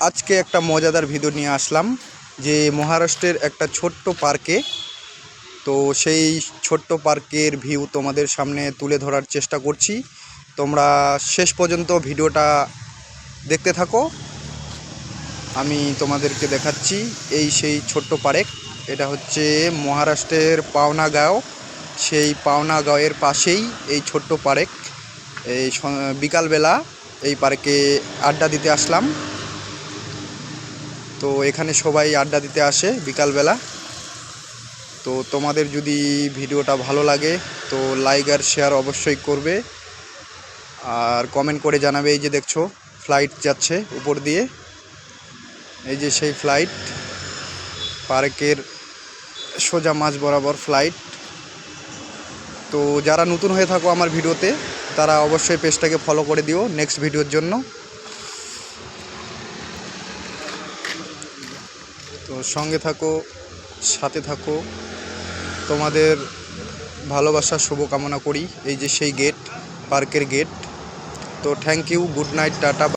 আজকে একটা মজাদার ভিডিও নিয়ে আসলাম যে মহারাষ্ট্রের একটা ছোট্ট পার্কে। তো সেই ছোট্ট পার্কের ভিউ তোমাদের সামনে তুলে ধরার চেষ্টা করছি। তোমরা শেষ পর্যন্ত ভিডিওটা দেখতে থাকো। আমি তোমাদেরকে দেখাচ্ছি সেই ছোট্ট পার্ক। এটা হচ্ছে মহারাষ্ট্রের পাওনা গাঁও। সেই পাওনা গাঁওয়ের পাশেই এই ছোট্ট পার্ক। এই বিকালবেলা এই পার্কে আড্ডা দিতে আসলাম। তো এখানে সবাই আড্ডা দিতে আসে বিকালবেলা। তো তোমাদের যদি ভিডিওটা ভালো লাগে তো লাইক আর শেয়ার অবশ্যই করবে, আর কমেন্ট করে জানাবে। এই যে দেখছো ফ্লাইট যাচ্ছে উপর দিয়ে, এই যে সেই ফ্লাইট, পার্কের সোজা মাঝ বরাবর ফ্লাইট। তো যারা নতুন হয়ে থাকো আমার ভিডিওতে তারা অবশ্যই পেজটাকে ফলো করে দিও নেক্সট ভিডিওর জন্য। তো সঙ্গে থাকো, সাথে থাকো, তোমাদের ভালোবাসার শুভকামনা করি। এই যে সেই গেট, পার্কের গেট। তো thank you, good night, tata.